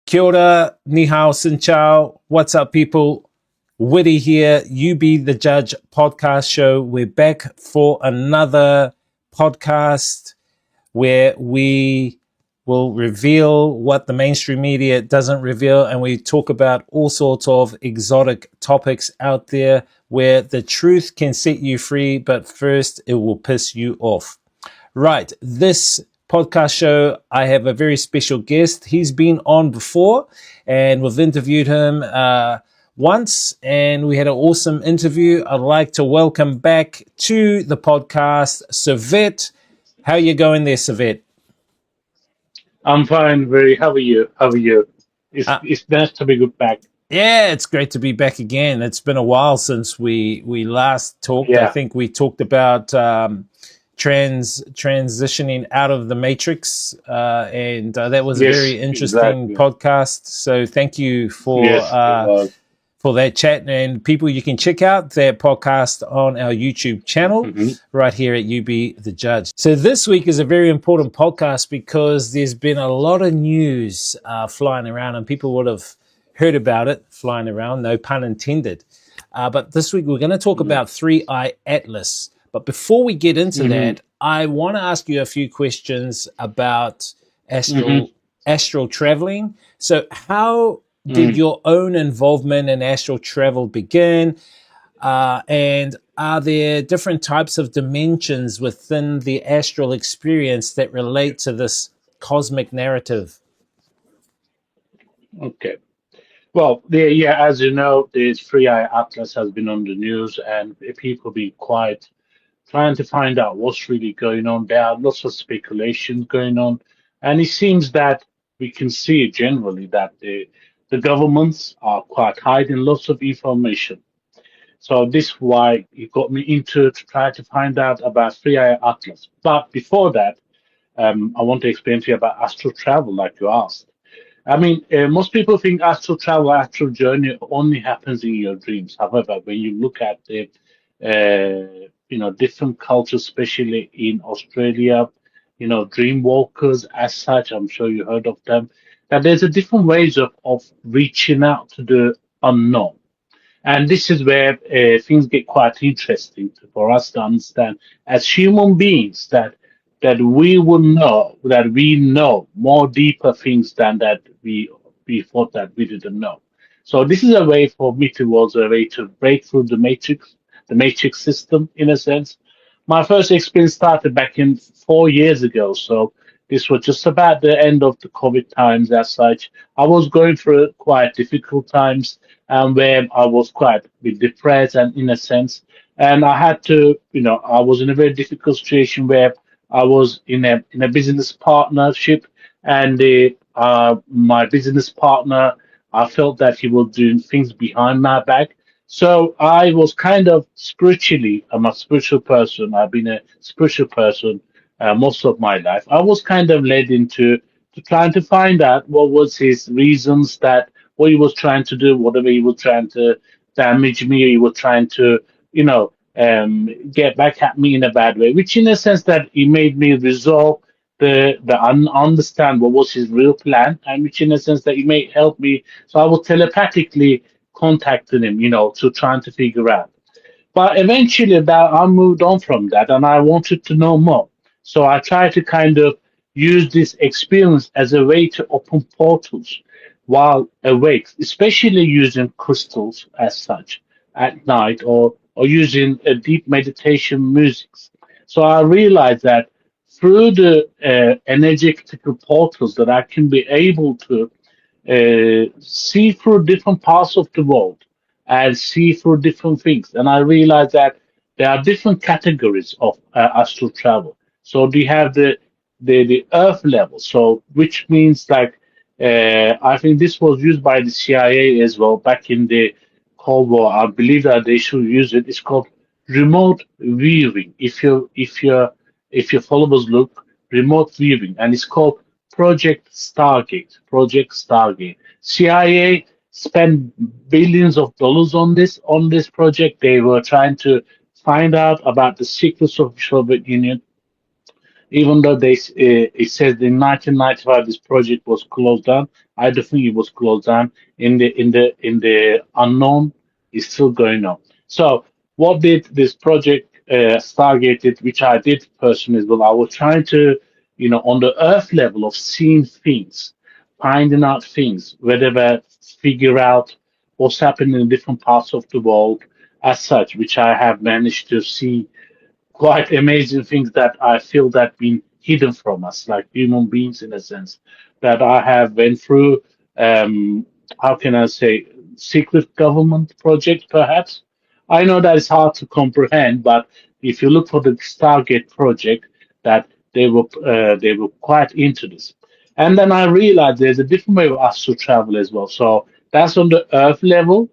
Kia ora, ni hao, sin chao. What's up, people? Witty here, You Be the Judge podcast show. We're back for another podcast where we will reveal what the mainstream media doesn't reveal, and we talk about all sorts of exotic topics out there where the truth can set you free, but first it will piss you off. Right, this podcast show, I have a very special guest. He's been on before, and we've interviewed him once, and we had an awesome interview. I'd like to welcome back to the podcast, Savet. How you going there, Savet? I'm fine, very. How are you? How are you? It's nice to be good back. Yeah, it's great to be back again. It's been a while since we last talked. I Yeah. think we talked about transitioning out of the matrix, and that was a Yes, very interesting exactly. podcast. So thank you Yes, it was. for that chat. And people, you can check out that podcast on our YouTube channel hmm right here at You Be the Judge. So this week is a very important podcast because there's been a lot of news flying around, and people would have heard about it flying around, no pun intended. But this week we're going to talk hmm about 3İATLAS. But before we get into hmm that, I want to ask you a few questions about hmm astral traveling. So how did hmm your own involvement in astral travel begin? And are there different types of dimensions within the astral experience that relate to this cosmic narrative? Okay. Well, yeah, as you know, this Free Eye Atlas has been on the news, and people be quite trying to find out what's really going on. There are lots of speculations going on, and it seems that we can see generally that the governments are quite hiding lots of information. So this is why it got me into to try to find out about Free Eye Atlas. But before that, I want to explain to you about astral travel, like you asked. I mean, most people think astral travel, astral journey only happens in your dreams. However, when you look at the, different cultures, especially in Australia, dream walkers as such, I'm sure you heard of them, that there's a different ways of reaching out to the unknown. And this is where things get quite interesting for us to understand as human beings that we know more deeper things than that we thought that we didn't know. So this is a way for me towards a way to break through the matrix system in a sense. My first experience started back in 4 years ago. So this was just about the end of the COVID times as such. I was going through quite difficult times and where I was quite a bit depressed and in a sense, and I had to, I was in a very difficult situation where I was in a business partnership, and my business partner, I felt that he was doing things behind my back. So I was kind of spiritually, I'm a spiritual person. I've been a spiritual person most of my life. I was kind of led into to trying to find out what was his reasons that what he was trying to do, whatever he was trying to damage me, or he was trying to, get back at me in a bad way, which in a sense that he made me resolve understand what was his real plan, and which in a sense that he may help me. So I was telepathically contacting him, to trying to figure out. But eventually, that I moved on from that, and I wanted to know more. So I tried to kind of use this experience as a way to open portals while awake, especially using crystals as such at night, or using a deep meditation music. So I realized that through the energetical portals that I can be able to see through different parts of the world and see through different things. And I realized that there are different categories of astral travel. So we have the Earth level, so which means like I think this was used by the CIA as well back in the Cold War. I believe that they should use it. It's called remote viewing. If your followers look, remote viewing, and it's called Project Stargate. Project Stargate. CIA spent billions of dollars on this project. They were trying to find out about the secrets of the Soviet Union, Even though it says in 1995 this project was closed down, I don't think it was closed down. In the unknown, it's still going on. So what did this project stargated, which I did personally as well? I was trying to, on the earth level of seeing things, finding out things, whether figure out what's happening in different parts of the world as such, which I have managed to see quite amazing things that I feel that been hidden from us, like human beings in a sense, that I have went through. How can I say, secret government project perhaps? I know that it's hard to comprehend, but if you look for the Stargate project, that they were quite into this. And then I realized there's a different way of us to travel as well. So that's on the Earth level,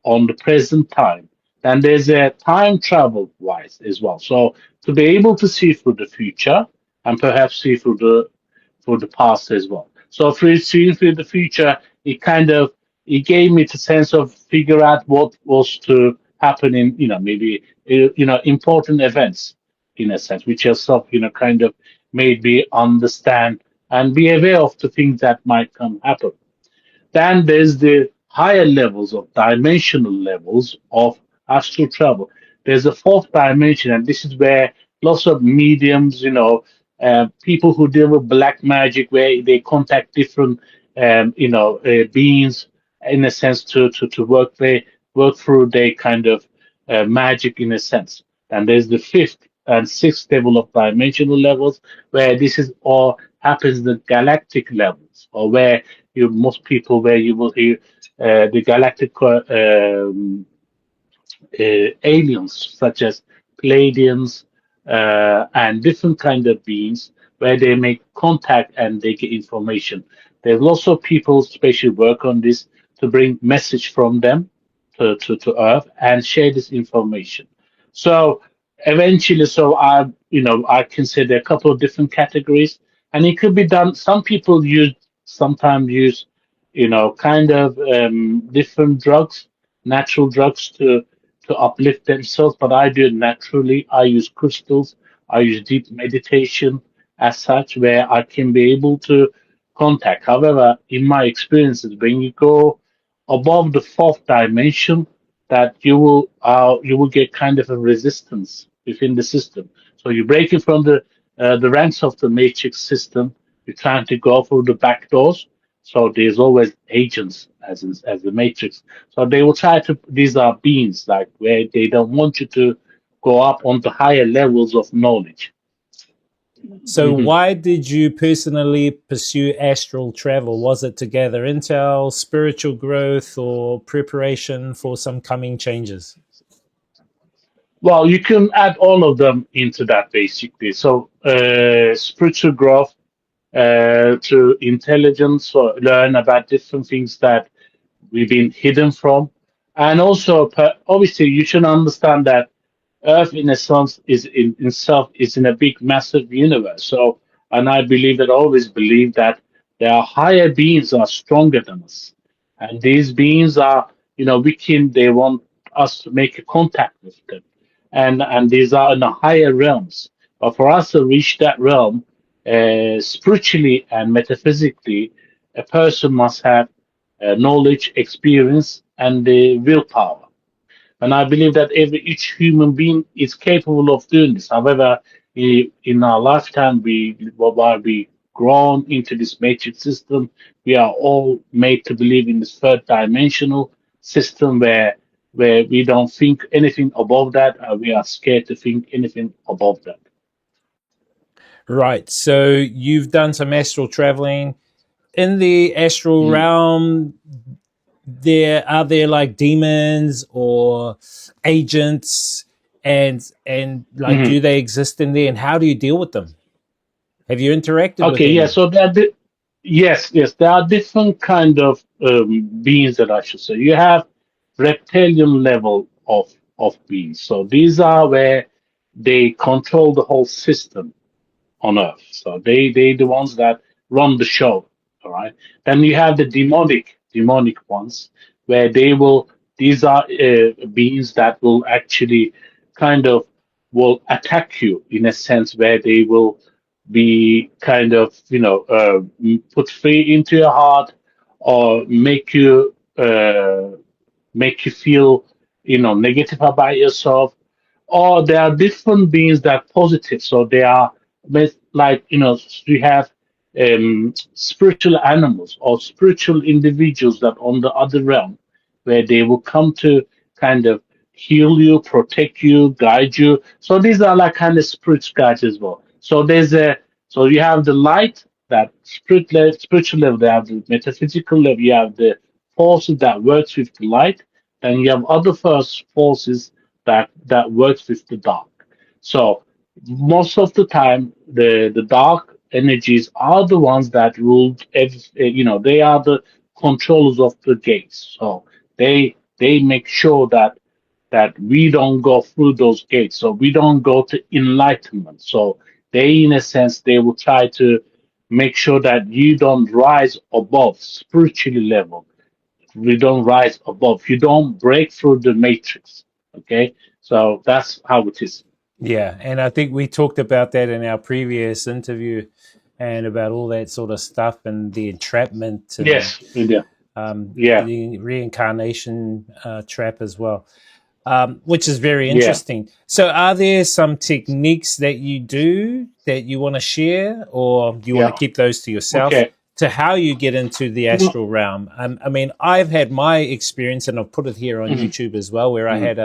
on the present time. Then there's a time travel wise as well. So to be able to see through the future and perhaps see through the past as well. So through seeing through the future, it gave me the sense of figure out what was to happen in maybe important events in a sense, which yourself kind of made me understand and be aware of the things that might come happen. Then there's the higher levels of dimensional levels of astral travel. There's a fourth dimension, and this is where lots of mediums, people who deal with black magic, where they contact different, beings in a sense to work through their kind of magic in a sense. And there's the fifth and sixth level of dimensional levels, where this is all happens in the galactic levels, or where most people where you will hear the galactic aliens such as Pleiadians and different kind of beings where they make contact and they get information. There's lots of people especially work on this to bring message from them to Earth and share this information. So eventually, so I consider a couple of different categories, and it could be done. Some people sometimes use, kind of different drugs, natural drugs to uplift themselves, but I do it naturally. I use crystals, I use deep meditation as such, where I can be able to contact. However, in my experiences, when you go above the fourth dimension, that you will get kind of a resistance within the system. So you break it from the ranks of the matrix system. You're trying to go through the back doors. So there's always agents as the matrix. So they will try to. These are beings like where they don't want you to go up onto higher levels of knowledge. So, why did you personally pursue astral travel? Was it to gather intel, spiritual growth, or preparation for some coming changes? Well, you can add all of them into that basically. So, spiritual growth, to intelligence, or learn about different things that we've been hidden from. And also, obviously, you should understand that Earth, in a sense, is in itself is in a big, massive universe. So, and I believe that, always believe that there are higher beings that are stronger than us, and these beings are, they want us to make a contact with them, and these are in the higher realms. But for us to reach that realm, spiritually and metaphysically, a person must have knowledge, experience, and the willpower. And I believe that each human being is capable of doing this. However, in our lifetime, while we grown into this matrix system, we are all made to believe in this third dimensional system where we don't think anything above that. We are scared to think anything above that. Right. So, you've done some astral traveling. In the astral Mm. realm, there like demons or agents, and like, Mhm. do they exist in there, and how do you deal with them? Have you interacted with Okay, yeah. any? So yes, there are different kind of beings that I should say. You have reptilian level of beings. So these are where they control the whole system on Earth. So they the ones that run the show. All right. Then you have the demonic ones, where they will. These are beings that will actually kind of will attack you in a sense where they will be kind of, put fear into your heart, or make you feel, negative about yourself. Or there are different beings that are positive. So they are like, we have spiritual animals or spiritual individuals that on the other realm, where they will come to kind of heal you, protect you, guide you. So these are like kind of spirit guides as well. So you have the light, that spiritual level, they have the metaphysical level, you have the forces that works with the light, and you have other first forces that works with the dark. So most of the time, the dark energies are the ones that rule. They are the controllers of the gates. So they make sure that we don't go through those gates. So we don't go to enlightenment. So they, in a sense, they will try to make sure that you don't rise above spiritually level. We don't rise above. You don't break through the matrix. Okay, so that's how it is. Yeah, and I think we talked about that in our previous interview, and about all that sort of stuff and the entrapment and Yes, yeah, yeah, the reincarnation trap as well, which is very yeah. interesting. So, are there some techniques that you do that you want to share, or do you want to Yeah. keep those to yourself? Okay. To how you get into the No. astral realm. I mean, I've had my experience, and I've put it here on Mhm, YouTube as well, where I mhm, had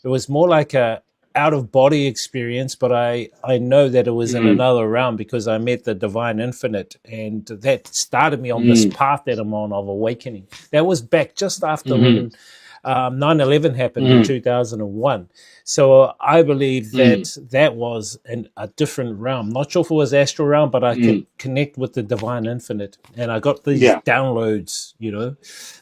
it was more like a out of body experience, but I know that it was in mhm, another realm because I met the divine infinite, and that started me on this mhm, path that I'm on of awakening. That was back just after mhm, when 9/11 happened in mhm, 2001. So I believe mhm, that that was a different realm. Not sure if it was astral realm, but I could mhm. connect with the divine infinite, and I got these Yeah. downloads,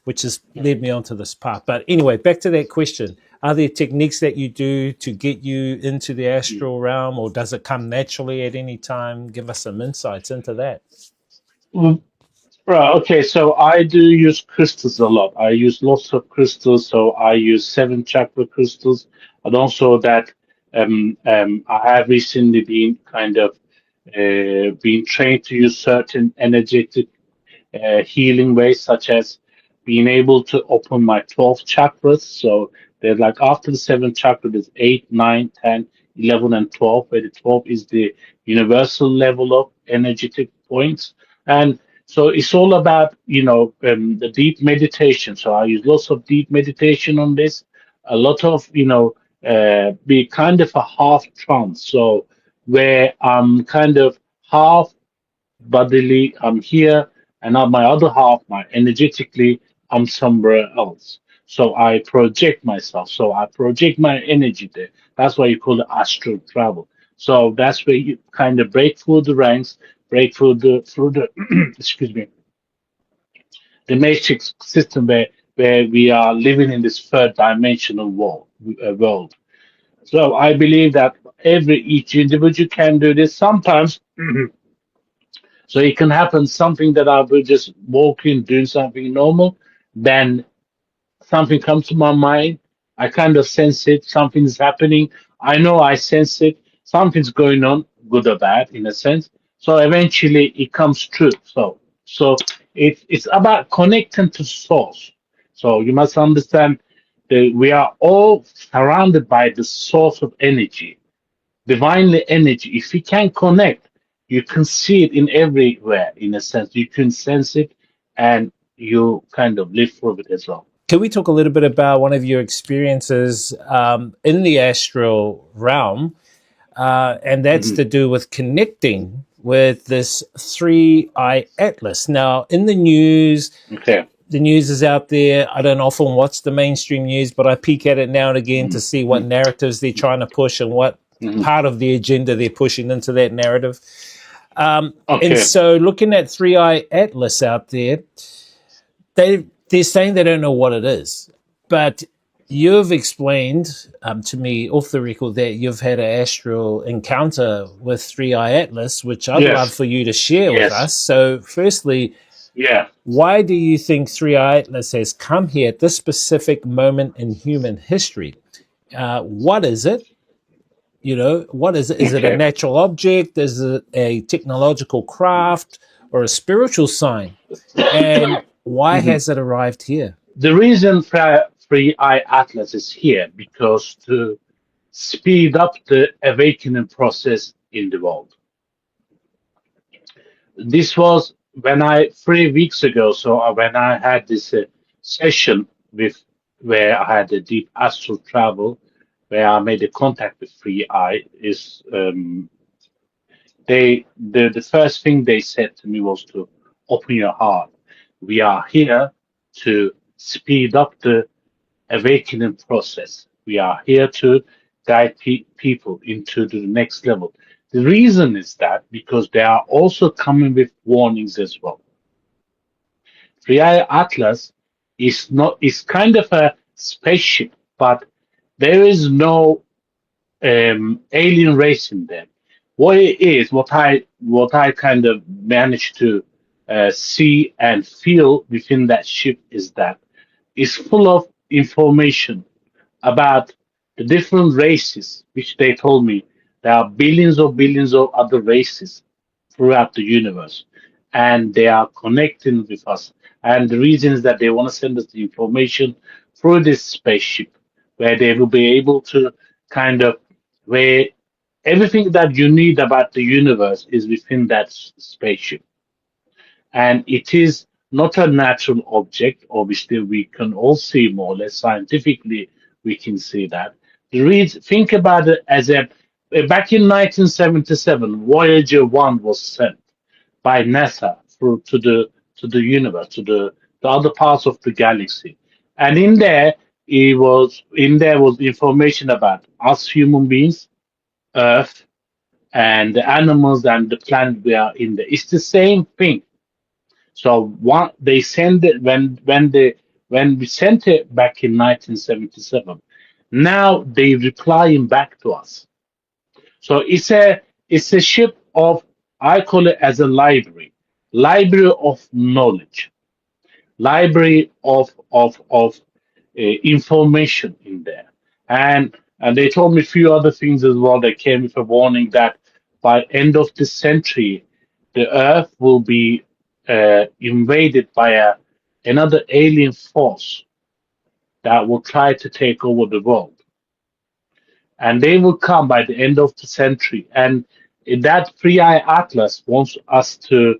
which has led me onto this path. But anyway, back to that question: are there techniques that you do to get you into the Mhm. astral realm, or does it come naturally at any time? Give us some insights into that. Mm, Right. Okay. So I do use crystals a lot. I use lots of crystals. So I use seven chakra crystals, and also that I have recently been kind of being trained to use certain energetic healing ways, such as being able to open my 12 chakras. So there's like after the seven chakra, there's 8, 9, 10, 11, and 12, where the 12 is the universal level of energetic points. And so it's all about, the deep meditation. So I use lots of deep meditation on this, a lot of, be kind of a half trance. So where I'm kind of half bodily, I'm here, and on my other half, my energetically, I'm somewhere else. So I project myself. So I project my energy there. That's why you call it astral travel. So that's where you kind of break through the ranks, break through the excuse me, the matrix system where we are living in this third dimensional world. So I believe that each individual can do this. Sometimes so it can happen something that I will just walk in doing something normal, then something comes to my mind. I kind of sense it. Something's happening. I know I sense it. Something's going on, good or bad, in a sense. So eventually it comes true. So it's about connecting to source. So you must understand that we are all surrounded by the source of energy, divinely energy. If you can connect, you can see it in everywhere, in a sense. You can sense it, and you kind of live through it as well. Can we talk a little bit about one of your experiences in the astral realm? And that's Hmm. to do with connecting with this 3I Atlas. Now, in Okay. the news is out there. I don't often watch the mainstream news, but I peek at it now and again to see what Hmm. narratives they're trying to push and what Hmm. part of the agenda they're pushing into that narrative. And Okay. so, looking at 3I Atlas out there, they're saying they don't know what it is, but you've explained to me off the record that you've had an astral encounter with 3I Atlas, which I'd love Yes. for you to share with Yes. us. So, firstly, Yeah. why do you think 3I Atlas has come here at this specific moment in human history? What is it? You know, what is it? Is it a Okay. natural object? Is it a technological craft or a spiritual sign? And why Mhm. has it arrived here? The reason Free Eye Atlas is here because to speed up the awakening process in the world. This was when 3 weeks ago. So when I had this session with where I had a deep astral travel, where I made a contact with Free Eye, is the first thing they said to me was to open your heart. We are here to speed up the awakening process. We are here to guide people into the next level. The reason is that because they are also coming with warnings as well. 3I Atlas is kind of a spaceship, but there is no alien race in there. What it is, what I kind of managed to see and feel within that ship is that it's full of information about the different races, which they told me there are billions of other races throughout the universe, and they are connecting with us. And the reason is that they want to send us the information through this spaceship, where they will be able to kind of where everything that you need about the universe is within that spaceship, and it is not a natural object. Obviously, we can all see more or less scientifically. We can see that. Think about it as a back in 1977, Voyager 1 was sent by NASA through to the universe, to the other parts of the galaxy, and in there was information about us human beings, Earth, and the animals and the planet we are in there. It's the same thing. So one they send it when we sent it back in 1977. Now they replying back to us. So it's a ship of, I call it as a library of knowledge, library of information in there, and they told me a few other things as well. They came with a warning that by end of this century, the Earth will be invaded by another alien force that will try to take over the world, and they will come by the end of the century. And in that 3I Atlas wants us to.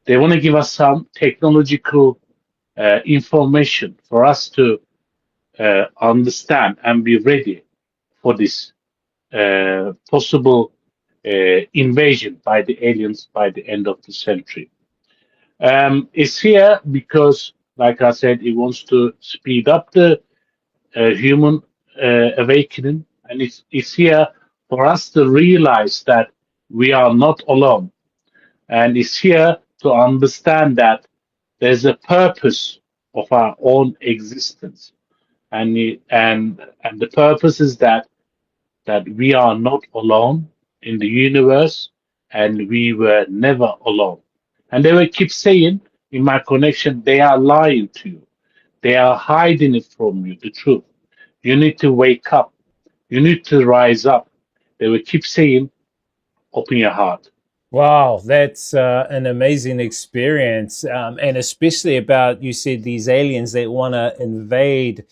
They want to give us some technological information for us to understand and be ready for this possible invasion by the aliens by the end of the century. It's here because, like I said, it wants to speed up the human awakening, and it's here for us to realize that we are not alone, and it's here to understand that there's a purpose of our own existence, and the purpose is that we are not alone in the universe, and we were never alone. And they will keep saying in my connection, they are lying to you. They are hiding it from you, the truth. You need to wake up. You need to rise up. They will keep saying, open your heart. Wow, that's an amazing experience. And especially about, you said, these aliens that want to invade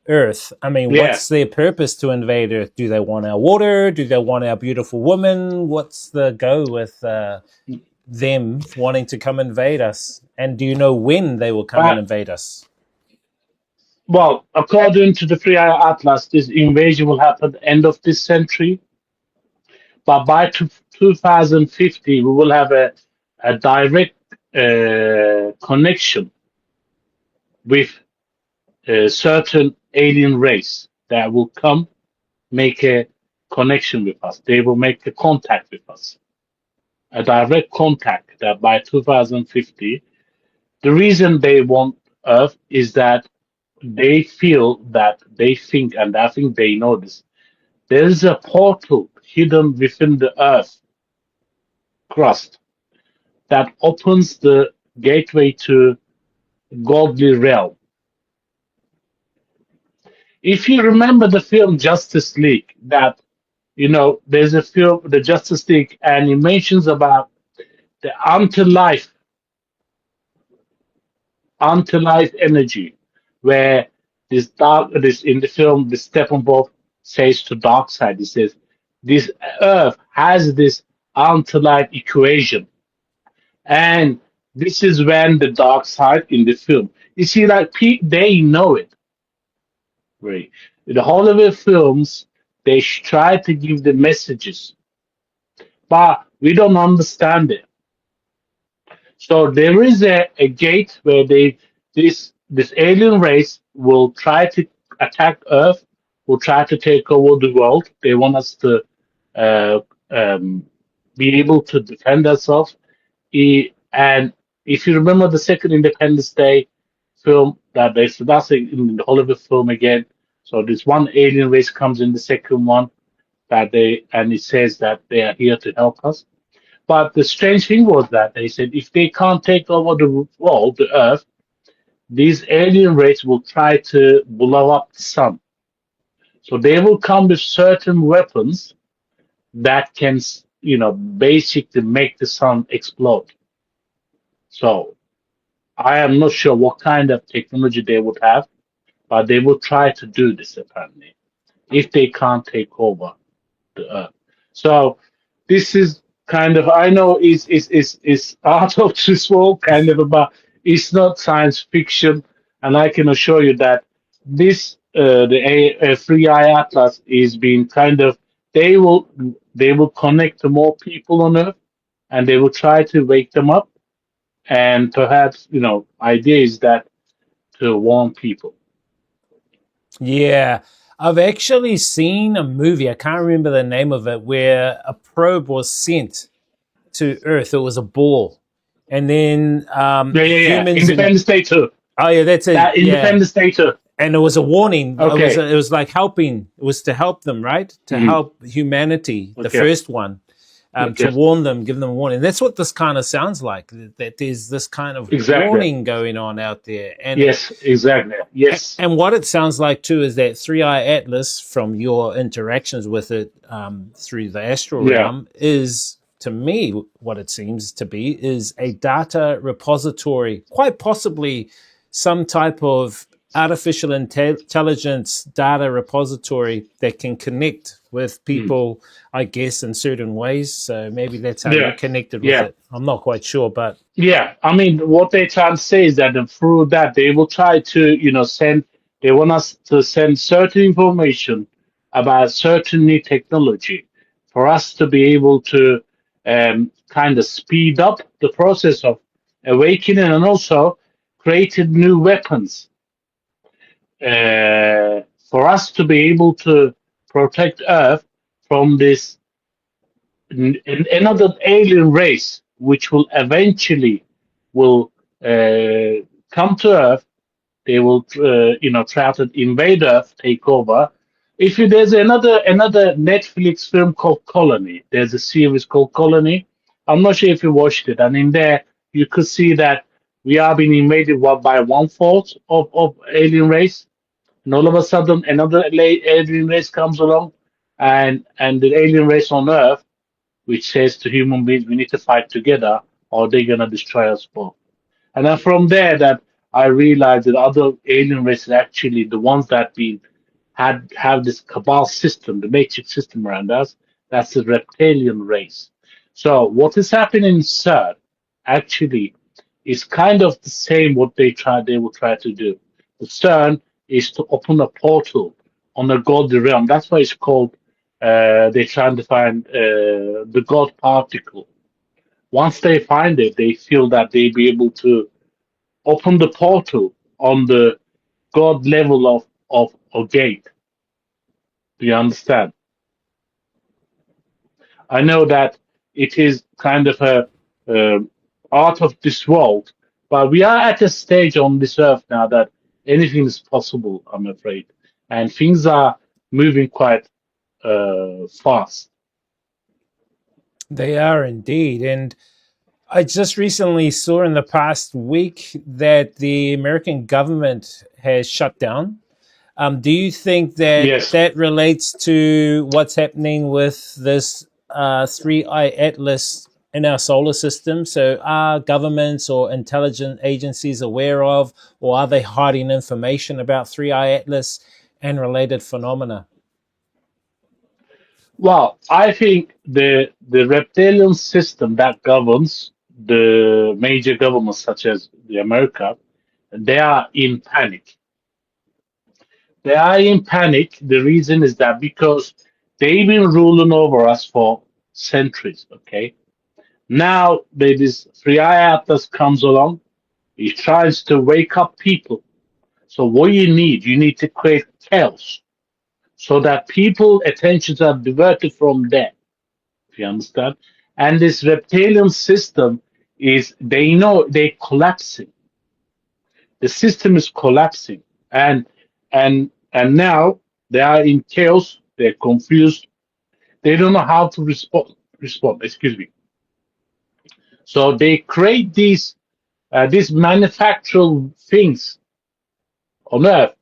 Earth. I mean, Yeah. what's their purpose to invade Earth? Do they want our water? Do they want our beautiful women? What's the go with them wanting to come invade us? And do you know when they will come and But, invade us? well, according to the 3I Atlas, this invasion will happen end of this century. But by 2050, we will have a direct connection with a certain alien race that will come make a connection with us. They will make a contact with us, a direct contact that by 2050, the reason they want Earth is that they feel that they think, and I think they know this, there is a portal hidden within the Earth crust that opens the gateway to godly realm. If you remember the film Justice League, that there's a film, The Justice League, and it mentions about the anti-life energy, where this in the film, the Steppenwolf says to Darkseid, he says, this Earth has this anti-life equation, and this is when the dark side in the film. You see, like they know it, right? The Hollywood films, they try to give the messages, but we don't understand it. So there is a gate where this alien race will try to attack Earth, will try to take over the world. They want us to uh, um, be able to defend ourselves. And if you remember the second Independence Day film, so that's in the Hollywood film again. So this one alien race comes in the second one, and it says that they are here to help us. But the strange thing was that they said if they can't take over the world, the Earth, these alien race will try to blow up the sun. So they will come with certain weapons that can, basically make the sun explode. So I am not sure what kind of technology they would have, but they will try to do this apparently if they can't take over the Earth. So this is kind of, I know is out of this world kind of, but it's not science fiction, and I can assure you that this the 3i Atlas is being kind of, they will they will connect to more people on Earth, and they will try to wake them up, and perhaps idea is that to warn people. Yeah. I've actually seen a movie, I can't remember the name of it, where a probe was sent to Earth. It was a ball. And then Yeah. humans in. Independence Day too. Oh, yeah, that's it. That Yeah. Independence Day too. And it was a warning. Okay. It was like helping. It was to help them, right? To Mhm. help humanity, the Okay. first one, to Okay. warn them, give them a warning. That's what this kind of sounds like, that there's this kind of Exactly. warning going on out there. And Yes, exactly. Yes. and what it sounds like too is that 3i Atlas, from your interactions with it through the astral Yeah. realm, is, to me, what it seems to be is a data repository, quite possibly some type of artificial intelligence data repository that can connect with people, I guess, in certain ways. So maybe that's how you're Yeah. connected with Yeah. it. I'm not quite sure, but Yeah. I mean, what they try to say is that through that they will try to, send. They want us to send certain information about certain new technology for us to be able to kind of speed up the process of awakening, and also created new weapons for us to be able to protect Earth from this another alien race, which will eventually will come to Earth. They will, try to invade Earth, take over. There's another Netflix film called Colony. There's a series called Colony. I'm not sure if you watched it, and in there you could see that we are being invaded by one fourth of alien race, and all of a sudden another alien race comes along, and the alien race on Earth, which says to human beings, we need to fight together, or they're gonna destroy us both. And then from there, that I realized that other alien races, actually the ones that been had have this cabal system, the matrix system around us. That's the reptilian race. So what is happening in CERN actually is kind of the same what they will try to do. The CERN is to open a portal on the God realm. That's why it's called. They're trying to find the God particle. Once they find it, they feel that they be able to open the portal on the God level of gate. Do you understand? I know that it is kind of a art of this world, but we are at a stage on this earth now that anything is possible, I'm afraid, and things are moving quite fast. they are indeed. And I just recently saw in the past week that the American government has shut down Do you think that Yes. that relates to what's happening with this 3i Atlas in our solar system? So are governments or intelligence agencies aware of, or are they hiding information about 3i Atlas and related phenomena? Well, I think the reptilian system that governs the major governments such as the America, they are in panic. They are in panic. The reason is that because they've been ruling over us for centuries. Okay. Now there is 3i comes along. He tries to wake up people. So what you need to create chaos so that people attentions are diverted from there. If you understand? And this reptilian system is they know they're collapsing. The system is collapsing. And now they are in chaos, they're confused, they don't know how to respond, excuse me. So they create these manufactured things on earth.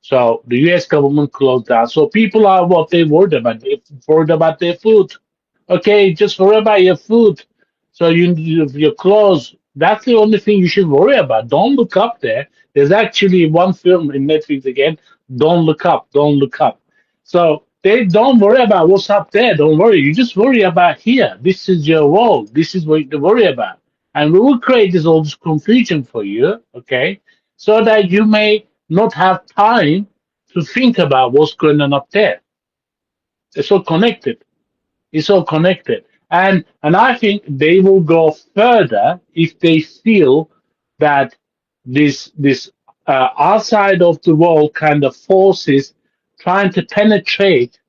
So the US government closed down. So people are what they worried about. They're worried about their food. Okay, just worry about your food. So your clothes. That's the only thing you should worry about. Don't look up there. There's actually one film in Netflix again. Don't look up. Don't look up. So they don't worry about what's up there. Don't worry. You just worry about here. This is your world. This is what you worry about. And we will create all this confusion for you. Okay, so that you may not have time to think about what's going on up there. It's all connected. It's all connected. And I think they will go further if they feel that this outside of the world kind of forces trying to penetrate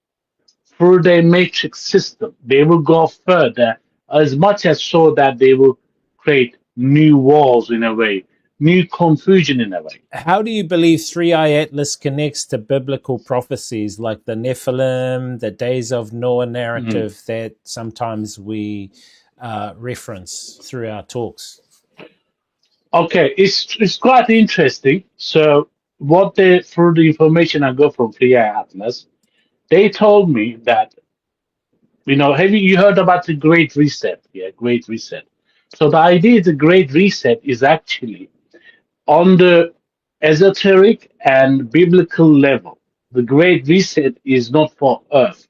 through their matrix system. They will go further as much as so that they will create new walls in a way, new confusion in a way. How do you believe 3i Atlas connects to biblical prophecies like the Nephilim, the Days of Noah Mhm. narrative that sometimes we reference through our talks? Okay, it's quite interesting. So what they through the information I got from 3i Atlas, they told me that have you heard about the Great Reset? Yeah, Great Reset. So the idea of the Great Reset is actually on the esoteric and biblical level. The Great Reset is not for Earth.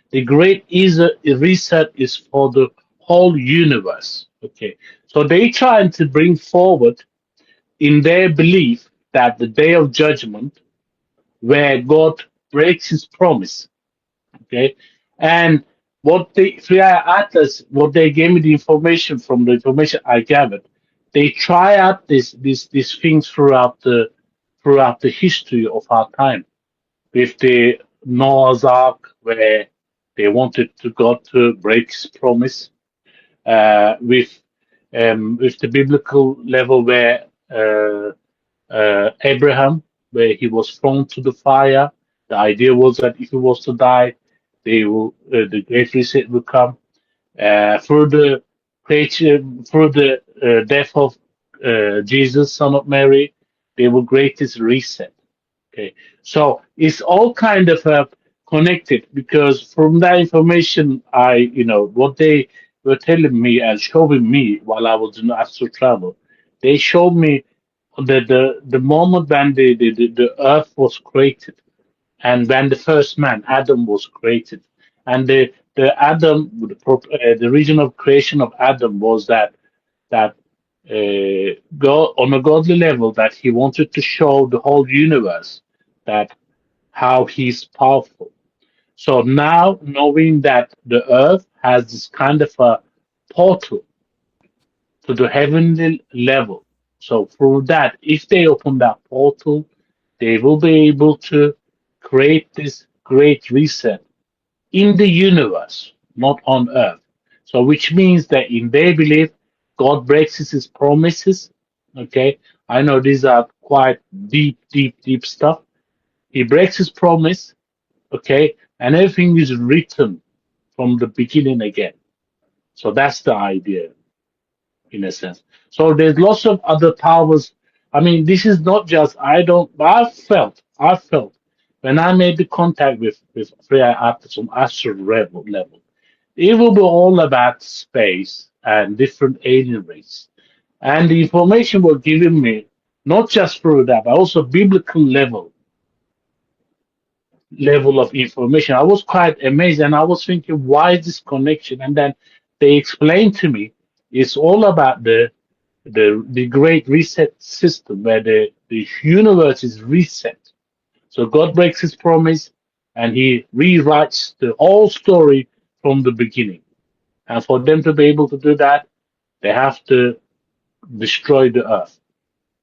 The Reset is for the whole universe. Okay, so they trying to bring forward in their belief that the day of judgment, where God breaks His promise. Okay, and what the 3i Atlas, what they gave me the information from the information I gathered, they try out these things throughout the history of our time with the Noah's Ark, where they wanted to God to break His promise, with the biblical level where Abraham, where he was thrown to the fire. The idea was that if he was to die, the great reset will come. Through the creation, through the death of Jesus, son of Mary, they will greatest reset. Okay, so it's all kind of connected because from that information, what they were telling me and showing me while I was in astral travel, they showed me that the moment when the earth was created and when the first man Adam was created, and the region of creation of Adam was that go on a godly level that he wanted to show the whole universe that how he's powerful. So now knowing that the earth has this kind of a portal to the heavenly level. So through that, if they open that portal, they will be able to create this great reset in the universe, not on earth. So which means that in their belief, God breaks his promises. Okay. I know these are quite deep stuff. He breaks his promise. Okay. And everything is written from the beginning again. So that's the idea in a sense. So there's lots of other powers. I mean, this is not just I felt when I made the contact with 3I on astral level, it will be all about space and different alien races. And the information were given me not just through that, but also biblical level of information. I was quite amazed, and I was thinking, why is this connection? And then they explained to me it's all about the great reset system where the universe is reset. So God breaks his promise and he rewrites the whole story from the beginning. And for them to be able to do that, they have to destroy the earth.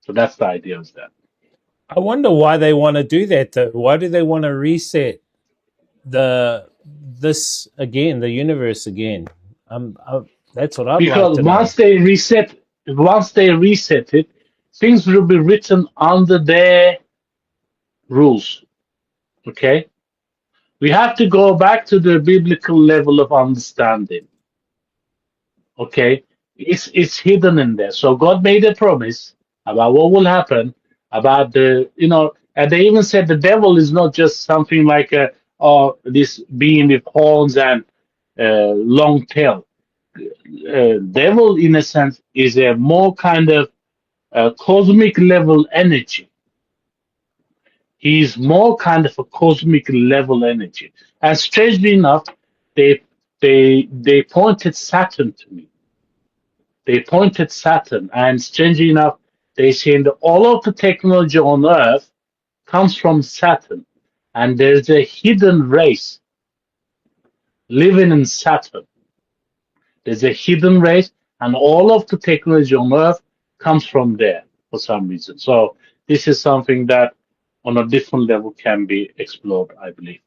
So that's the idea of that. I wonder why they want to do that though. Why do they want to reset this again, the universe again? That's what I'd like Because to know. once they reset it, things will be written under their rules. Okay? We have to go back to the biblical level of understanding. Okay? It's hidden in there. So God made a promise about what will happen, about and they even said the devil is not just something like this being with horns and long tail. Devil, in a sense, is a more kind of cosmic level energy. He's more kind of a cosmic level energy. And strangely enough, they pointed Saturn to me. They pointed Saturn, and strangely enough, they said all of the technology on Earth comes from Saturn, and there's a hidden race living in Saturn. There's a hidden race, and all of the technology on Earth comes from there for some reason. So this is something that, on a different level, can be explored, I believe.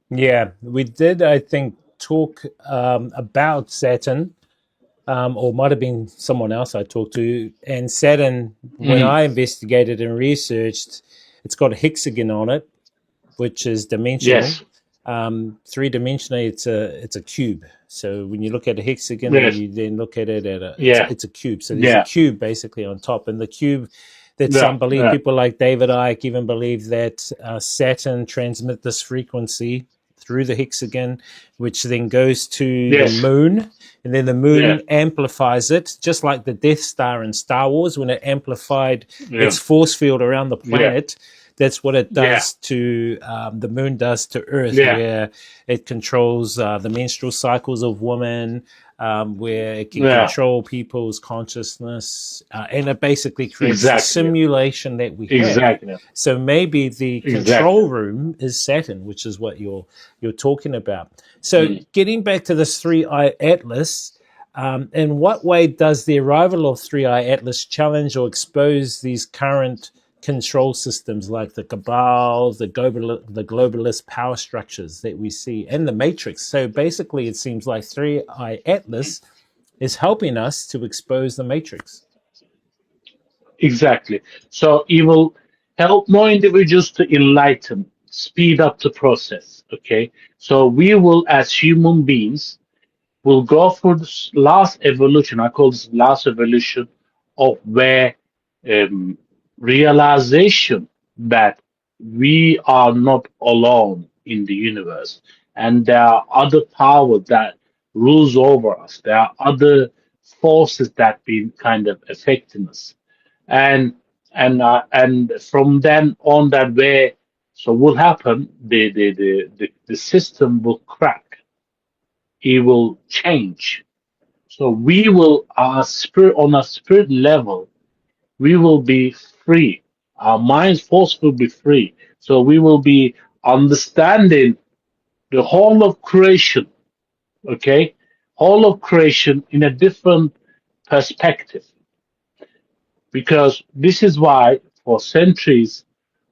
Yeah, we did, I think, talk about Saturn, or might have been someone else I talked to. And Saturn, when Mhm. I investigated and researched, it's got a hexagon on it, which is dimensional. Yes, 3 dimensionally, it's a cube. So when you look at a hexagon and yes, you then look at it yeah, it's a cube. So there's a yeah, cube basically on top, and the cube that yeah, some believe, yeah. people like David Icke even believe that Saturn transmit this frequency through the hexagon, which then goes to the Yes, moon, and then the yeah, moon amplifies it, just like the Death Star in Star Wars when it amplified yeah, its force field around the yeah, planet. That's what it yeah, does to the moon does to Earth, yeah, where it controls the menstrual cycles of women, where it can yeah. control people's consciousness, and it basically creates the Exactly, simulation that we have. exactly, So maybe the exactly. control room is Saturn, which is what you're talking about. So Mm. getting back to this 3i Atlas, in what way does the arrival of 3i Atlas challenge or expose these current control systems like the cabal, the globalist power structures that we see, and the matrix? So basically, it seems like 3i Atlas is helping us to expose the matrix. Exactly. So it will help more individuals to enlighten, speed up the process. Okay. So we will, as human beings, will go through this last evolution. I call this last evolution of where um, realization that we are not alone in the universe, and there are other powers that rules over us. There are other forces that been kind of affecting us, and and from then on that way, so what happen? The system will crack. It will change. So we will, our spirit, on a spirit level, we will be free. Our mind's force will be free. So we will be understanding the whole of creation, okay? Whole of creation in a different perspective. Because this is why, for centuries,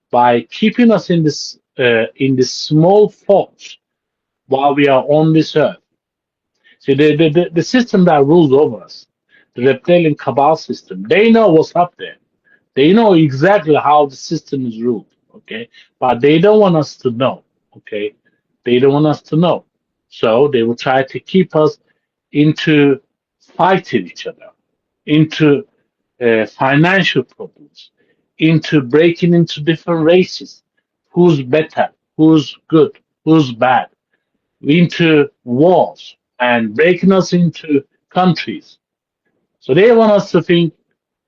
by keeping us in this small thoughts while we are on this earth. See, the system that rules over us, the reptilian cabal system, they know what's up there. They know exactly how the system is ruled, okay? But they don't want us to know, okay? They don't want us to know. So they will try to keep us into fighting each other, into financial problems, into breaking into different races. Who's better? who's good, who's bad, into wars and breaking us into countries. So they want us to think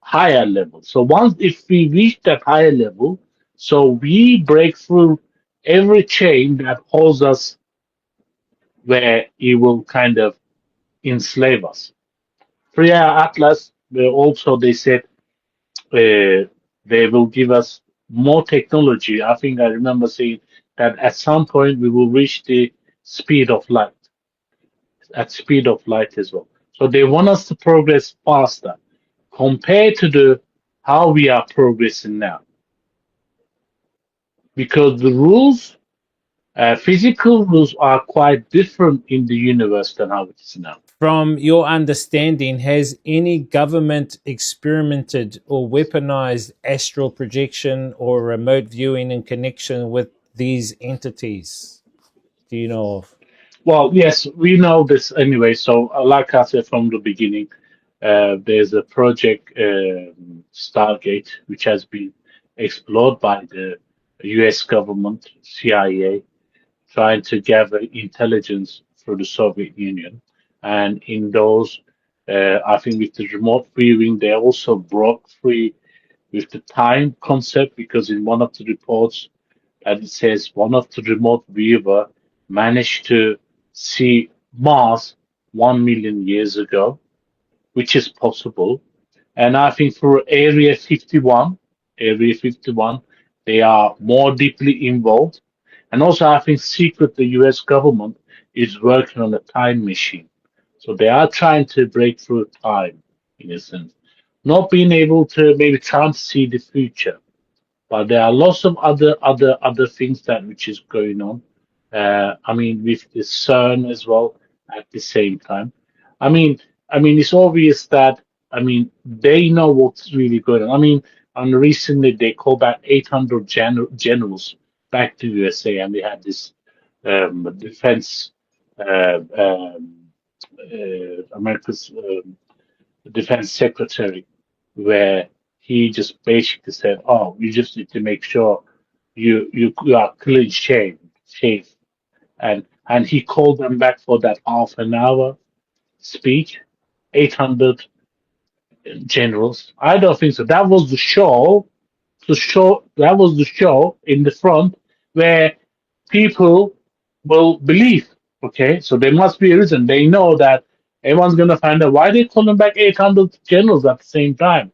higher level. So once if we reach that higher level, so we break through every chain that holds us where it will kind of enslave us. 3IATLAS, also they said they will give us more technology. I think I remember saying that at some point we will reach the speed of light, at speed of light as well. So they want us to progress faster compared to the how we are progressing now, because the rules, physical rules, are quite different in the universe than how it is now. From your understanding, has any government experimented or weaponized astral projection or remote viewing in connection with these entities? Do you know of? Well, yes, we know this anyway. So, like I said from the beginning, there's a project, Stargate, which has been explored by the US government, CIA, trying to gather intelligence through the Soviet Union. And in those, I think with the remote viewing, they also broke free with the time concept, because in one of the reports that it says one of the remote viewer managed to see Mars 1 million years ago, which is possible. And I think for Area 51, they are more deeply involved. And also, I think secret the US government is working on a time machine. So they are trying to break through time, in a sense. Not being able to maybe try to see the future, but there are lots of other things that which is going on. I mean, with the CERN as well at the same time. I mean, it's obvious that they know what's really going on. And recently they called back 800 generals back to USA, and they had this defense, America's defense secretary, where he just basically said, "Oh, you just need to make sure you are clean shaved," and he called them back for that half an hour speech. 800 generals. I don't think so. That was the show. That was the show in the front where people will believe. Okay, so there must be a reason. They know that everyone's gonna find out why they calling back 800 generals at the same time,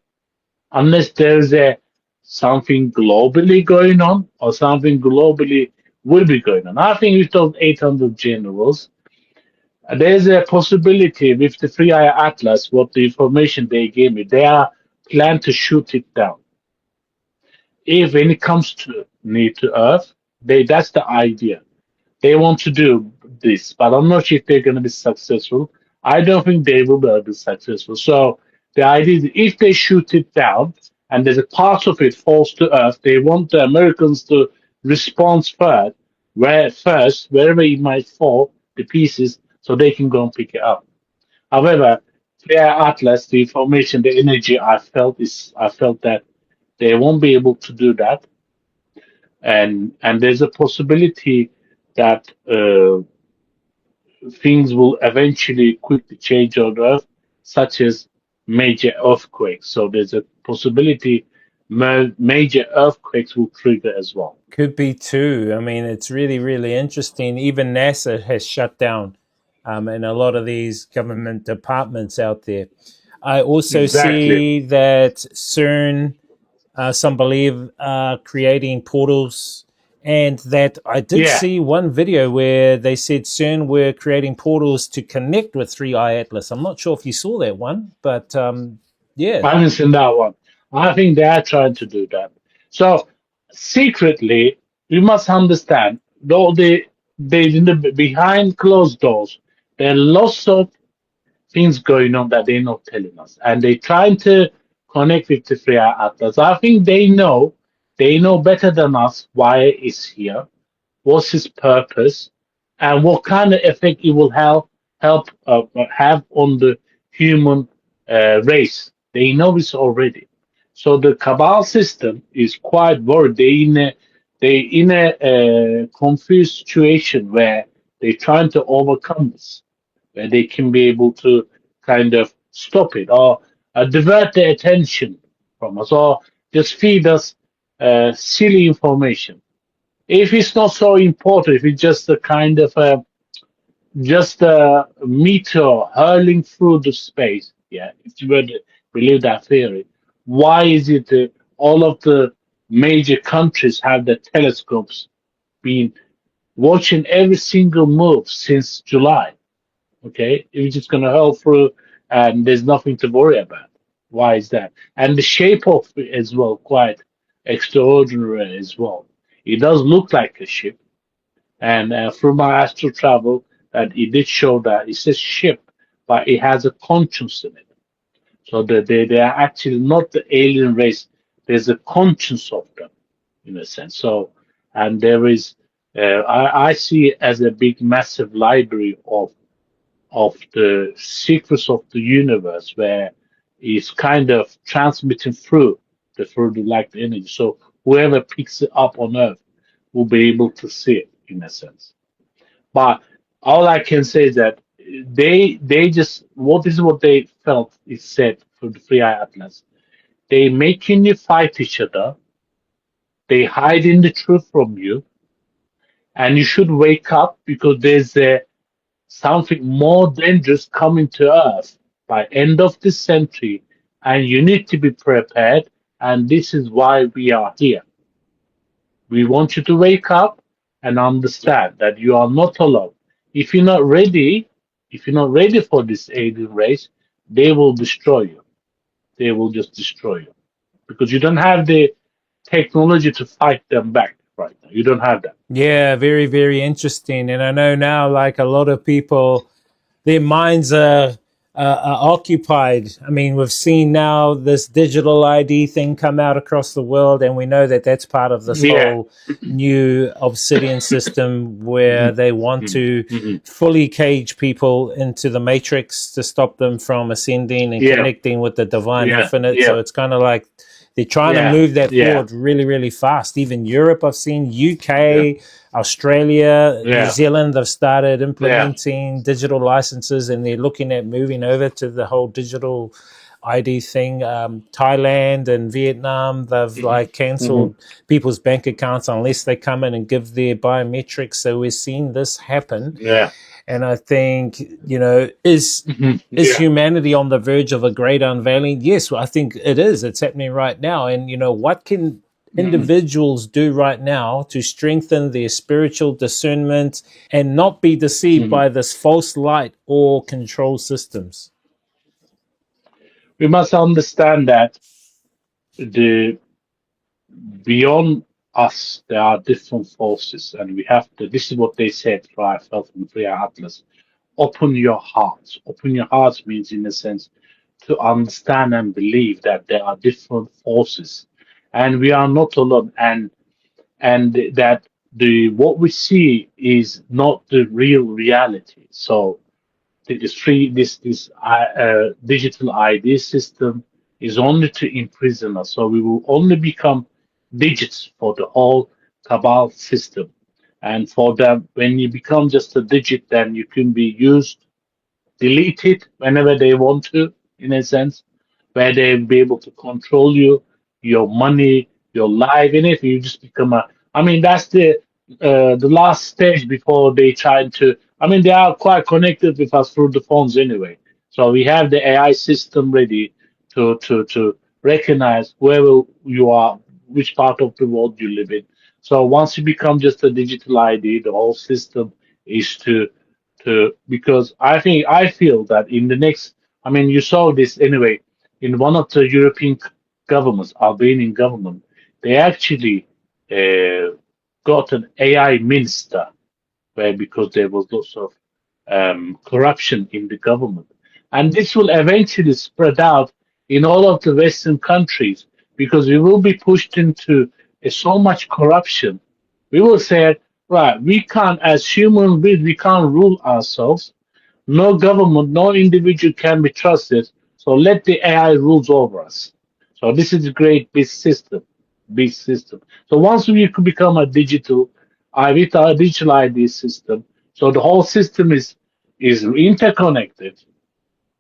unless there's a something globally going on or something globally will be going on. I think with those 800 generals, there's a possibility with the Free Eye Atlas, what the information they gave me, they are plan to shoot it down. If when it comes to need to Earth, that's the idea. They want to do this, but I'm not sure if they're going to be successful. I don't think they will be successful. So the idea is if they shoot it down and there's a part of it falls to Earth, they want the Americans to respond first, wherever it might fall, the pieces, so they can go and pick it up. However, via Atlas, the information, the energy I felt that they won't be able to do that, and there's a possibility that things will eventually quickly change on Earth, such as major earthquakes. So there's a possibility major earthquakes will trigger as well. Could be too. I mean, it's really, really interesting. Even NASA has shut down, and a lot of these government departments out there. I also Exactly. see that CERN, some believe, are creating portals, and that I did Yeah, see one video where they said CERN were creating portals to connect with 3IATLAS. I'm not sure if you saw that one, but yeah, I haven't seen that one. I think they are trying to do that. So secretly, we must understand, though they in the behind closed doors, there are lots of things going on that they're not telling us, and they're trying to connect with the Freya Atlas. I think they know better than us why it's here, what's his purpose, and what kind of effect it will have on the human race. They know this already. So the Cabal system is quite worried. They in a They in a confused situation where they're trying to overcome this, where they can be able to kind of stop it or divert the attention from us or just feed us silly information. If it's not so important, if it's just a kind of just a meteor hurling through the space, yeah, if you were to believe that theory, why is it that all of the major countries have the telescopes been watching every single move since July? Okay, it's just going to hurl through and there's nothing to worry about. Why is that? And the shape of it as well, quite extraordinary as well. It does look like a ship, and through my astral travel, that it did show that it's a ship, but it has a conscience in it. So that they are actually not the alien race. There's a conscience of them, in a sense. So, and there is, I see it as a big, massive library of the secrets of the universe, where it's kind of transmitting through the light energy. So whoever picks it up on Earth will be able to see it, in a sense. But all I can say is that they just what is what they felt is said for the 3I Atlas. They making you fight each other. They hiding the truth from you, and you should wake up because there's something more dangerous coming to Earth by end of this century, and you need to be prepared. And this is why we are here. We want you to wake up and understand that you are not alone. If you're not ready, if you're not ready for this alien race, they will destroy you. They will just destroy you because you don't have the technology to fight them back right now. You don't have that. Yeah, very, very interesting. And I know now, like a lot of people, their minds are occupied. I mean, we've seen now this digital ID thing come out across the world, and we know that that's part of this Yeah. whole new obsidian system where they want to fully cage people into the matrix to stop them from ascending and Yeah. connecting with the divine Yeah. infinite. Yeah. So it's kind of like they're trying to Yeah. move that Yeah. forward really, really fast. Even Europe, I've seen Yeah. UK, Australia, New Yeah. Zealand have started Yeah. implementing digital licenses, and they're looking at moving over to the whole digital ID thing. Thailand and Vietnam, they've like cancelled people's bank accounts unless they come in and give their biometrics. So we're seeing this happen. Yeah. And I think, is Yeah. humanity on the verge of a great unveiling? Yes, I think it is. It's happening right now. And, what can individuals do right now to strengthen their spiritual discernment and not be deceived by this false light or control systems? We must understand that the beyond us there are different forces, and we have to. This is what they said. Right, I felt from 3I Atlas. Open your hearts. Open your hearts means, in a sense, to understand and believe that there are different forces, and we are not alone. And that the what we see is not the real reality. So this free this digital ID system is only to imprison us. So we will only become digits for the whole cabal system. And for them, when you become just a digit, then you can be used, deleted whenever they want to, in a sense, where they'll be able to control you, your money, your life, and if you just become a. I mean, that's the last stage before they try to. I mean, they are quite connected with us through the phones anyway. So we have the AI system ready to recognize wherever you are, which part of the world you live in. So once you become just a digital ID, the whole system is to because I feel that in the next, I mean, you saw this anyway in one of the European governments, Albanian government, they actually uh, got an AI minister where because there was lots of corruption in the government, and this will eventually spread out in all of the Western countries because we will be pushed into so much corruption. We will say, right, we can't, as human beings, we can't rule ourselves. No government, no individual can be trusted. So let the AI rules over us. So this is a great big system. big system. So once we could become a digital, with our digital ID system, so the whole system is interconnected,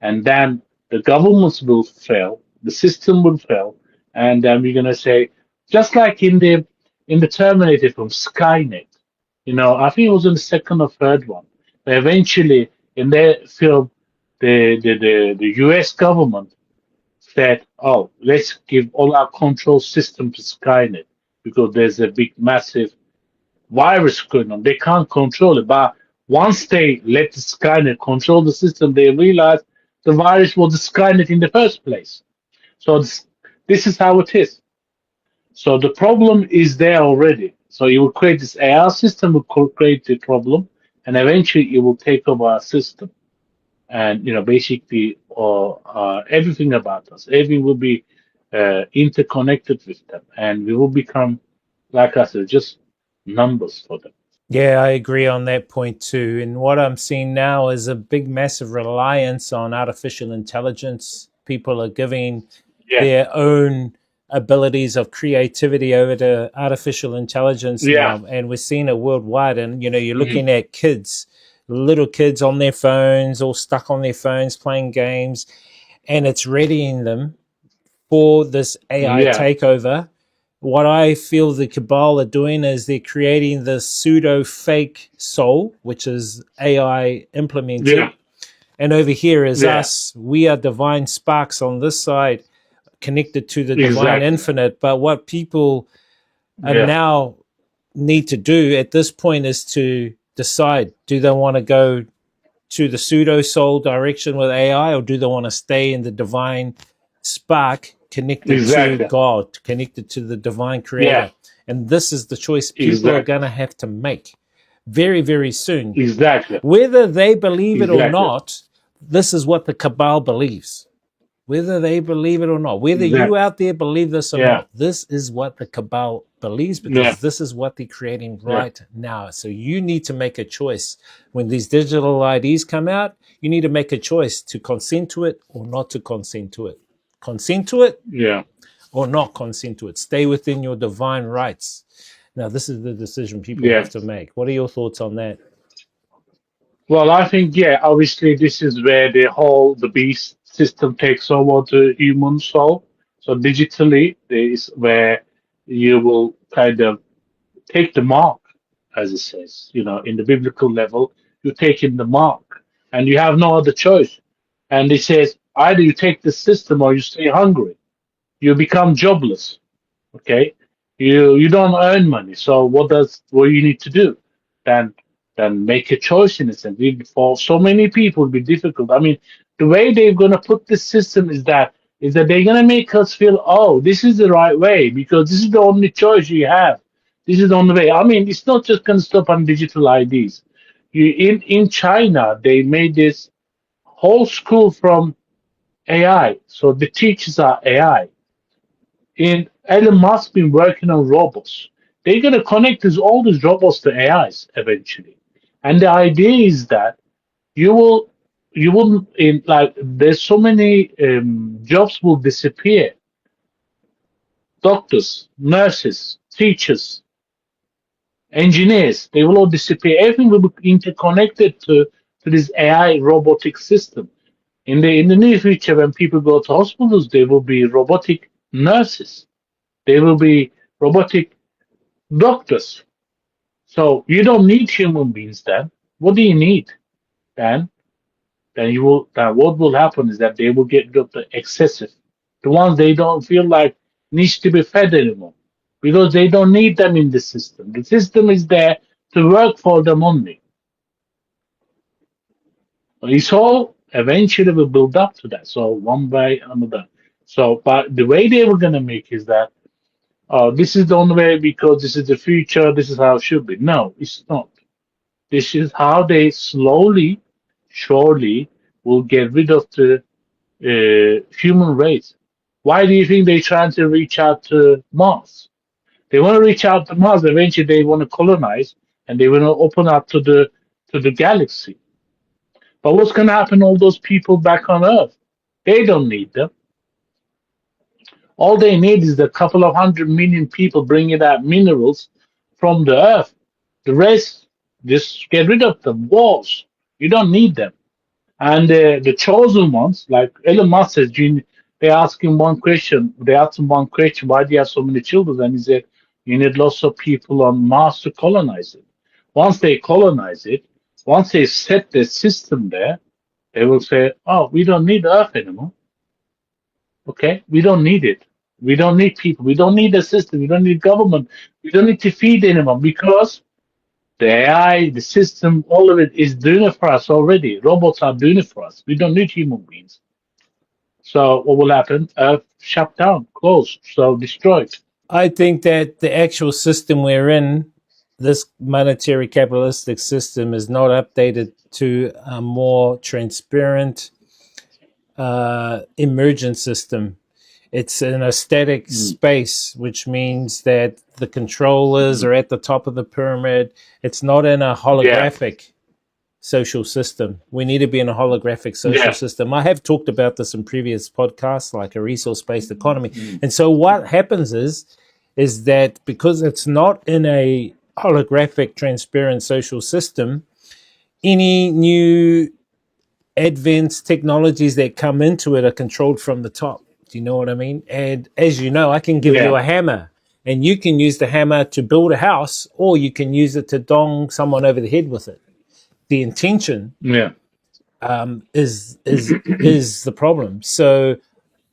and then the governments will fail, the system will fail, and then we're gonna say, just like in the Terminator from Skynet, I think it was in the second or third one, but eventually in their film, the U.S. government said, "Oh, let's give all our control system to Skynet because there's a big, massive virus going on. They can't control it. But once they let the Skynet control the system, they realize the virus was the Skynet in the first place. So this is how it is. So the problem is there already. So you will create this AI system, will create the problem, and eventually it will take over our system. And basically, everything about us, everything will be interconnected with them, and we will become, like I said, just numbers for them. Yeah, I agree on that point too. And what I'm seeing now is a big, massive reliance on artificial intelligence. People are giving Yeah, their own abilities of creativity over to artificial intelligence yeah, now. And we're seeing it worldwide. And, you're mhm, looking at kids, little kids on their phones, all stuck on their phones playing games, and it's readying them for this AI yeah, takeover. What I feel the cabal are doing is they're creating the pseudo fake soul, which is AI yeah, implemented. And over here is yeah, us. We are divine sparks on this side, connected to the divine exactly. infinite. But what people are Yeah, now need to do at this point is to decide, do they want to go to the pseudo soul direction with AI, or do they want to stay in the divine spark connected to exactly. God, connected to the divine Yeah, creator? And this is the choice people are exactly. going to have to make very, very soon. Exactly. Whether they believe it or Exactly. not, this is what the cabal believes. Whether they believe it or not, whether you Exactly. out there believe this or Yeah, not, this is what the cabal believes, yeah, because this is what they're creating yeah, right now. So you need to make a choice. When these digital IDs come out, you need to make a choice to consent to it or not to consent to it. Consent to it yeah. or not consent to it. Stay within your divine rights. Now, this is the decision people Yeah. have to make. What are your thoughts on that? Well, I think, yeah, obviously this is where the beast system takes over the human soul. So digitally, there is where you will kind of take the mark, as it says, in the biblical level, you're taking the mark and you have no other choice. And it says either you take the system or you stay hungry. You become jobless. Okay, you don't earn money, so what you need to do? Then then make a choice. In a sense, for so many people it'll be difficult. I mean, the way they're going to put this system is that they're going to make us feel, oh, this is the right way because this is the only choice you have. This is the only way. I mean, it's not just going to stop on digital IDs. In China, they made this whole school from AI, so the teachers are AI. In Elon Musk been working on robots. They're gonna connect all these robots to AIs eventually. And the idea is that you will you will in like there's so many jobs will disappear. Doctors, nurses, teachers, engineers, they will all disappear. Everything will be interconnected to this AI robotic system. In the near future, when people go to hospitals, there will be robotic nurses. There will be robotic doctors. So you don't need human beings then. What do you need then? Then what will happen is that they will get rid of the excessive, the ones they don't feel like needs to be fed anymore, because they don't need them in the system. The system is there to work for them only. It's all eventually will build up to that. So one by another. So, but the way they were gonna make is that this is the only way because this is the future. This is how it should be. No, it's not. This is how they slowly, surely will get rid of the human race. Why do you think they're trying to reach out to Mars? They want to reach out to Mars. Eventually, they want to colonize and they want to open up to the galaxy. But what's going to happen to all those people back on Earth? They don't need them. All they need is a couple of 100 million people bringing out minerals from the earth. The rest, just get rid of them. Walls, you don't need them. And the chosen ones, like Elon Musk says, they ask him one question. They asked him one question: why do you have so many children? And he said, you need lots of people on Mars to colonize it. Once they colonize it, once they set the system there, they will say, oh, we don't need Earth anymore. Okay, we don't need it. We don't need people. We don't need a system. We don't need government. We don't need to feed anyone because the AI, the system, all of it is doing it for us already. Robots are doing it for us. We don't need human beings. So what will happen? Earth shut down, closed, so destroyed. I think that the actual system we're in, this monetary capitalistic system, is not updated to a more transparent, emergent system. It's in a static space, which means that the controllers are at the top of the pyramid. It's not in a holographic social system. We need to be in a holographic social system. I have talked about this in previous podcasts, like a resource-based economy. And so what happens is that because it's not in a holographic, transparent social system, any new advanced technologies that come into it are controlled from the top. Do you know what I mean? And as you know, I can give you a hammer and you can use the hammer to build a house, or you can use it to dong someone over the head with it. The intention is the problem. So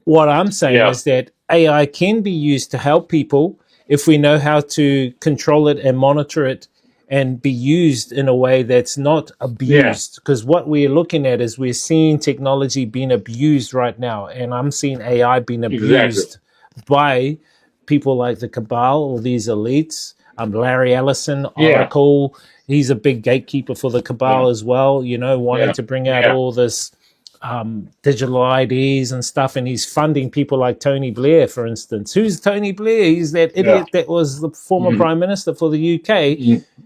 what I'm saying is that AI can be used to help people if we know how to control it and monitor it and be used in a way that's not abused. Because what we're looking at is we're seeing technology being abused right now. And I'm seeing AI being abused by people like the cabal or these elites. Larry Ellison, Oracle, he's a big gatekeeper for the cabal as well, you know, wanting to bring out all this digital IDs and stuff, and he's funding people like Tony Blair, for instance. Who's Tony Blair? He's that idiot that was the former prime minister for the UK,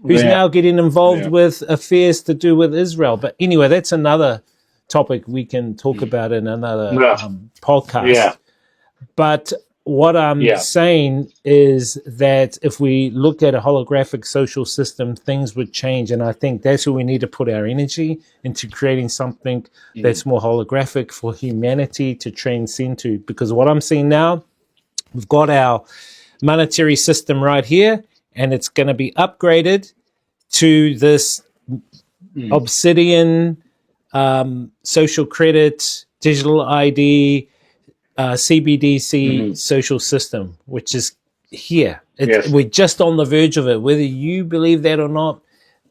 who's now getting involved with affairs to do with Israel. But anyway, that's another topic we can talk about in another podcast. But what I'm saying is that if we look at a holographic social system, things would change. And I think that's where we need to put our energy into creating something that's more holographic for humanity to transcend to. Because what I'm seeing now, we've got our monetary system right here, and it's going to be upgraded to this obsidian, social credit, digital ID, CBDC social system, which is here. We're just on the verge of it. Whether you believe that or not,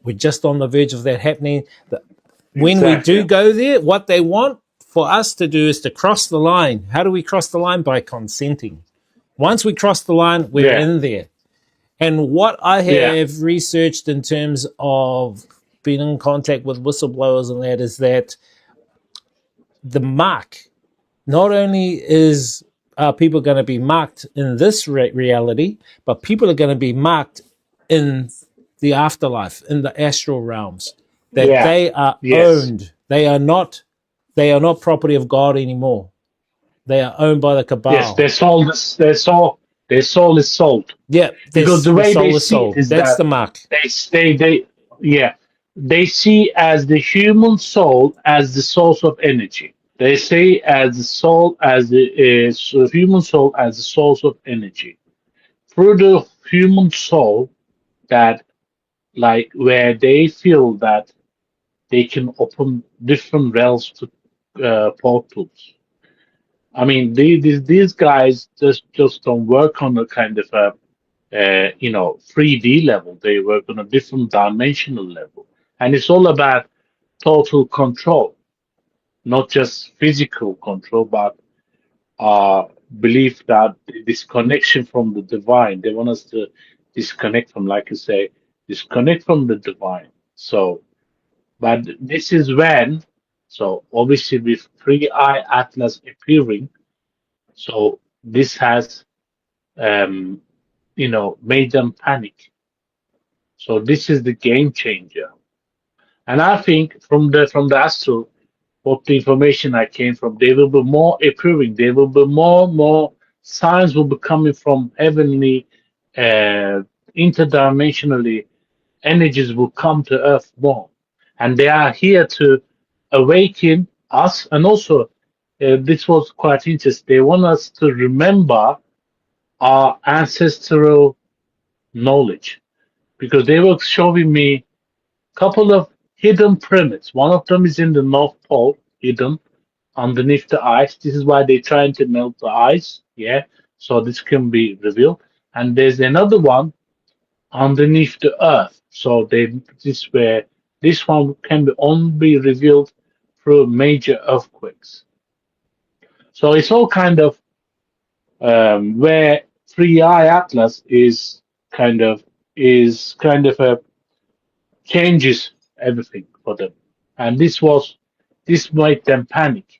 we're just on the verge of that happening. But when we do go there, what they want for us to do is to cross the line. How do we cross the line? By consenting. Once we cross the line, we're in there. And what I have researched in terms of being in contact with whistleblowers and that is that the mark, not only is people going to be marked in this reality, but people are going to be marked in the afterlife, in the astral realms, that they are owned. They are not property of God anymore. They are owned by the cabal. Yes, their soul is sold. Yeah, because the way they see it is that's that the mark. They see as the human soul as the source of energy. They say as the soul as the human soul as the source of energy. Through the human soul, that like where they feel that they can open different realms to portals. I mean, these guys just don't work on a kind of a 3D level. They work on a different dimensional level, and it's all about total control, not just physical control, but belief that this connection from the divine. They want us to disconnect from, like you say, disconnect from the divine. So, but this is when, so obviously with 3I Atlas appearing, so this has, made them panic. So this is the game changer. And I think from the astral, what the information I came from, they will be more appearing. They will be more signs will be coming from heavenly, interdimensionally energies will come to Earth more, and they are here to awaken us. And also, this was quite interesting. They want us to remember our ancestral knowledge because they were showing me a couple of hidden pyramids. One of them is in the North Pole, hidden underneath the ice. This is why they're trying to melt the ice, yeah, so this can be revealed. And there's another one underneath the earth. So this one can be only be revealed through major earthquakes. So it's all kind of where 3i Atlas is kind of a changes everything for them, and this made them panic.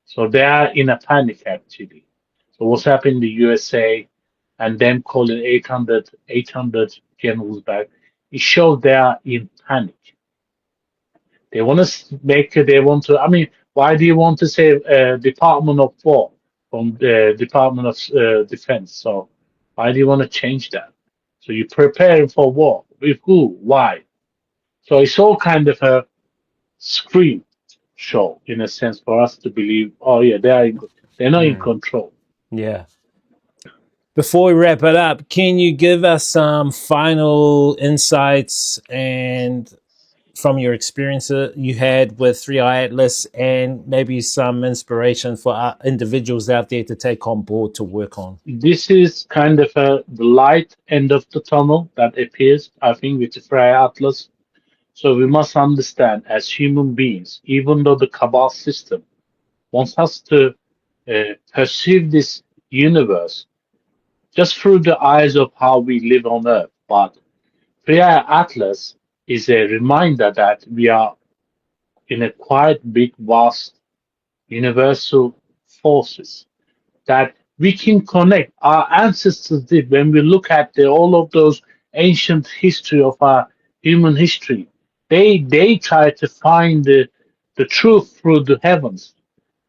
So they are in a panic actually. So what's happened in the USA and them calling 800 generals back, it shows they are in panic. They want to they want to, I mean, why do you want to say Department of War from the Department of Defense? So why do you want to change that? So you're preparing for war. With who? Why? So it's all kind of a scream show in a sense for us to believe, oh yeah, they're not in control. Yeah. Before we wrap it up, can you give us some final insights and from your experience you had with 3i Atlas and maybe some inspiration for individuals out there to take on board to work on? This is kind of the light end of the tunnel that appears, I think, with the 3i Atlas. So we must understand as human beings, even though the Kabbalah system wants us to perceive this universe just through the eyes of how we live on Earth, but 3i Atlas is a reminder that we are in a quite big, vast, universal forces that we can connect. Our ancestors did when we look at all of those ancient history of our human history. They tried to find the truth through the heavens.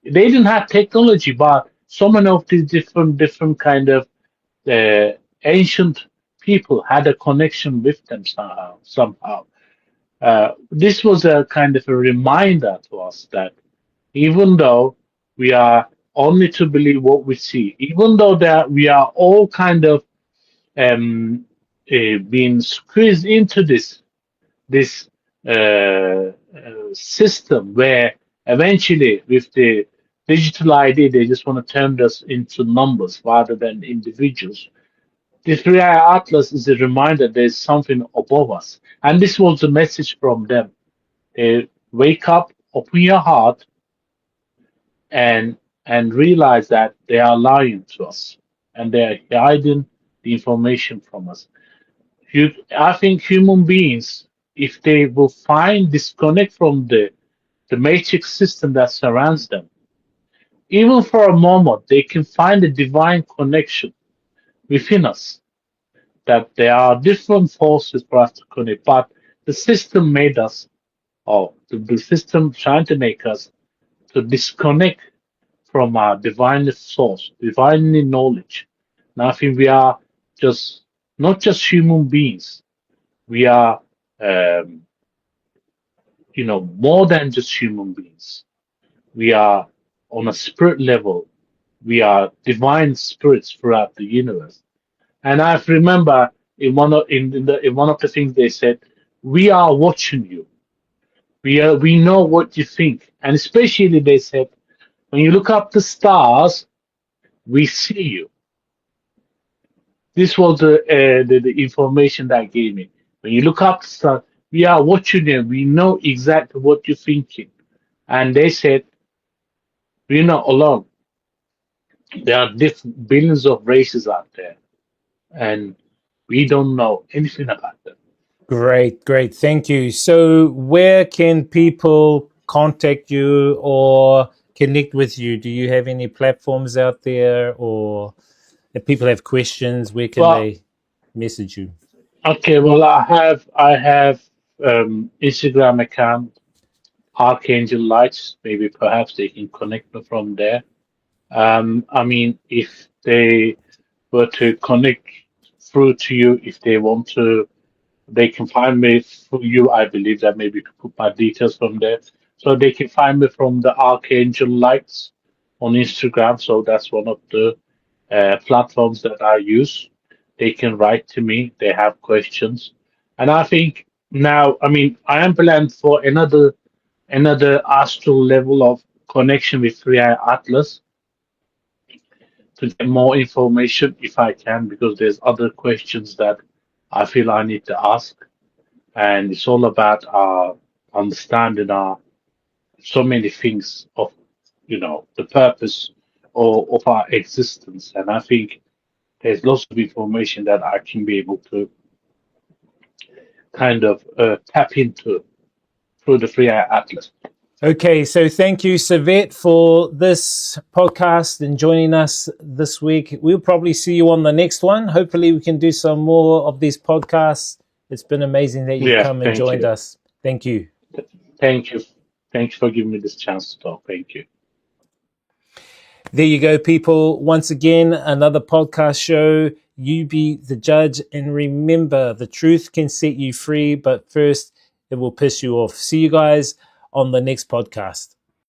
They didn't have technology, but so many of these different kind of ancient people had a connection with them somehow. This was a kind of a reminder to us that even though we are only to believe what we see, even though that we are all kind of being squeezed into this system where eventually with the digital ID they just want to turn us into numbers rather than individuals. The 3i Atlas is a reminder there's something above us. And this was the message from them. Wake up, open your heart, and realize that they are lying to us and they are hiding the information from us. I think human beings, if they will find disconnect from the matrix system that surrounds them, even for a moment, they can find a divine connection within us. That there are different forces for us to connect, but the system made us, or the system trying to make us to disconnect from our divine source, divinely knowledge. Now, I think we are just not just human beings. We are, more than just human beings. We are on a spirit level. We are divine spirits throughout the universe. And I remember in one of the things they said, we are watching you. We know what you think, and especially they said, when you look up the stars, we see you. This was the information that gave me. When you look up the stars, we are watching you. We know exactly what you're thinking. And they said, we're not alone. There are different billions of races out there, and we don't know anything about them. Great. Thank you. So, where can people contact you or connect with you? Do you have any platforms out there, or if people have questions, where can Well, they message you? okay. Well, I have Instagram account, Archangel Lights. Maybe perhaps they can connect me from there. I mean, if they were to connect through to you, if they want to, they can find me through you. I believe that maybe you could put my details from there. So they can find me from the Archangel Lights on Instagram. So that's one of the platforms that I use. They can write to me. They have questions. And I think now, I mean, I am planned for another astral level of connection with 3i Atlas to get more information if I can, because there's other questions that I feel I need to ask. And it's all about understanding so many things of the purpose of our existence. And I think there's lots of information that I can be able to kind of tap into through the Free Eye Atlas. Okay, so thank you, Savet, for this podcast and joining us this week. We'll probably see you on the next one. Hopefully, we can do some more of these podcasts. It's been amazing that you've come and joined us. Thank you. Thank you. Thanks for giving me this chance to talk. Thank you. There you go, people. Once again, another podcast show. You be the judge. And remember, the truth can set you free, but first, it will piss you off. See you guys on the next podcast.